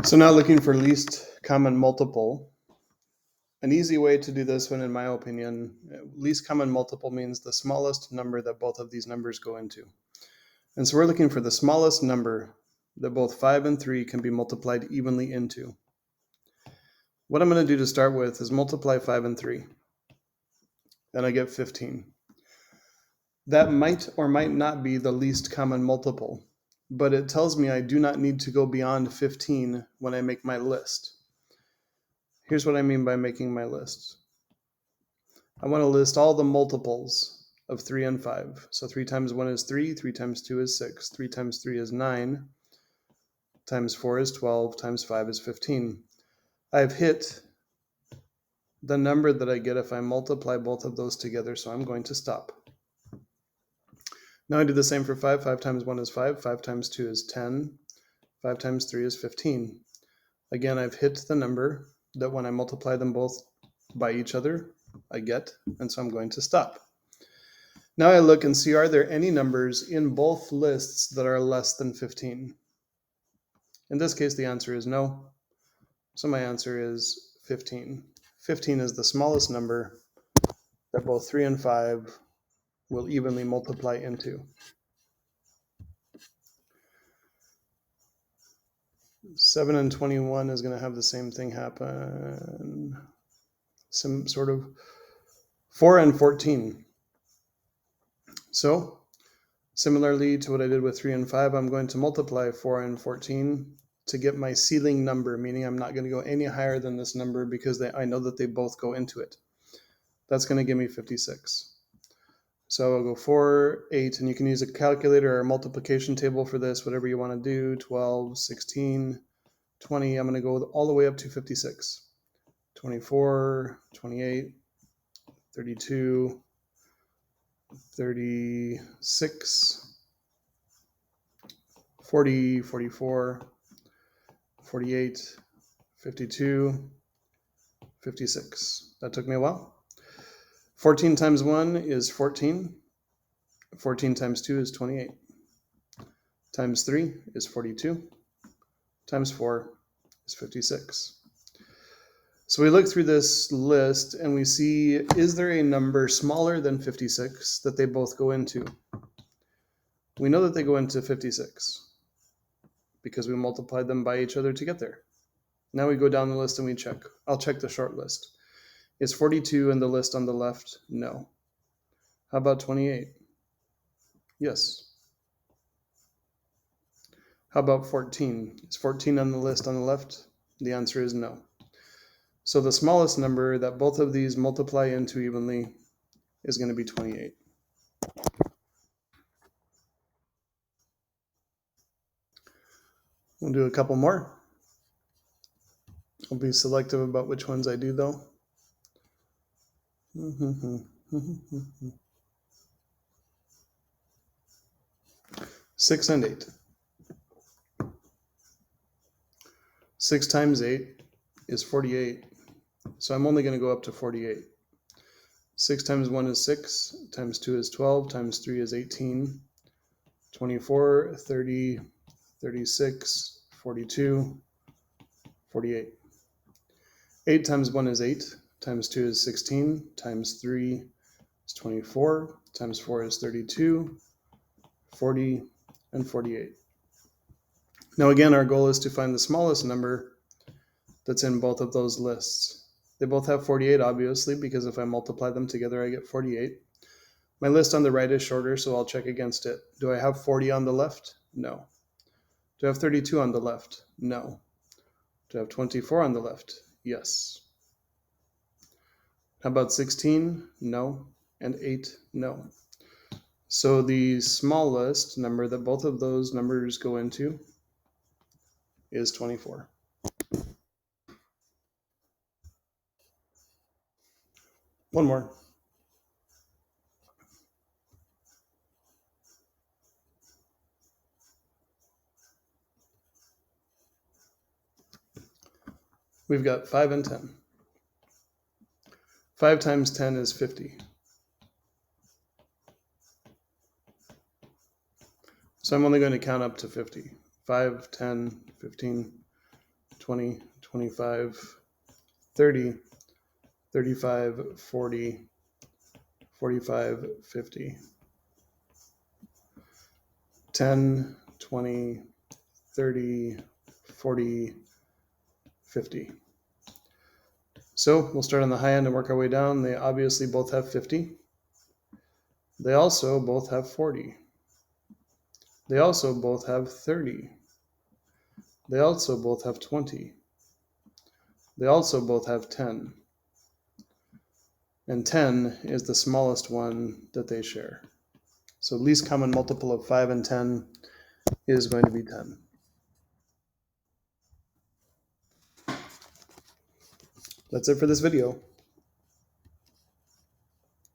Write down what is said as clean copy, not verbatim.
So now looking for least common multiple. An easy way to do this one, in my opinion, least common multiple means the smallest number that both of these numbers go into. And so we're looking for the smallest number that both 5 and 3 can be multiplied evenly into. What I'm going to do to start with is multiply 5 and 3. Then I get 15. That might or might not be the least common multiple, but it tells me I do not need to go beyond 15 when I make my list. Here's what I mean by making my list. I want to list all the multiples of 3 and 5. So 3 times 1 is 3, 3 times 2 is 6, 3 times 3 is 9, times 4 is 12, times 5 is 15. I've hit the number that I get if I multiply both of those together, so I'm going to stop. Now I do the same for 5. 5 times 1 is 5, 5 times 2 is 10, 5 times 3 is 15. Again, I've hit the number that when I multiply them both by each other, I get, and so I'm going to stop. Now I look and see, are there any numbers in both lists that are less than 15? In this case, the answer is no. So my answer is 15. 15 is the smallest number that both 3 and 5 will evenly multiply into. 7 and 21 is going to have the same thing happen. Some sort of 4 and 14. So similarly to what I did with 3 and 5, I'm going to multiply 4 and 14 to get my ceiling number, meaning I'm not going to go any higher than this number because I know that they both go into it. That's going to give me 56. So I'll go 4, 8, and you can use a calculator or a multiplication table for this, whatever you want to do, 12, 16, 20. I'm going to go all the way up to 56. 24, 28, 32, 36, 40, 44, 48, 52, 56. That took me a while. 14 times 1 is 14. 14 times 2 is 28. Times 3 is 42. Times 4 is 56. So we look through this list and we see, is there a number smaller than 56 that they both go into? We know that they go into 56 because we multiplied them by each other to get there. Now we go down the list and we check. I'll check the short list. Is 42 in the list on the left? No. How about 28? Yes. How about 14? Is 14 on the list on the left? The answer is no. So the smallest number that both of these multiply into evenly is going to be 28. We'll do a couple more. I'll be selective about which ones I do, though. 6 and 8. 6 times 8 is 48. So I'm only going to go up to 48. 6 times 1 is 6, times 2 is 12, times 3 is 18, 24, 30, 36, 42, 48. 8 times 1 is 8, times 2 is 16, times 3 is 24, times 4 is 32, 40, and 48. Now again, our goal is to find the smallest number that's in both of those lists. They both have 48, obviously, because if I multiply them together, I get 48. My list on the right is shorter, so I'll check against it. Do I have 40 on the left? No. Do I have 32 on the left? No. Do I have 24 on the left? Yes. How about 16? No. And 8? No. So the smallest number that both of those numbers go into is 24. One more. We've got 5 and 10. 5 times 10 is 50. So I'm only going to count up to 50. 5, 10, 15, 20, 25, 30, 35, 40, 45, 50. 10, 20, 30, 40, 50. So we'll start on the high end and work our way down. They obviously both have 50. They also both have 40. They also both have 30. They also both have 20. They also both have 10. And 10 is the smallest one that they share. So least common multiple of 5 and 10 is going to be 10. That's it for this video.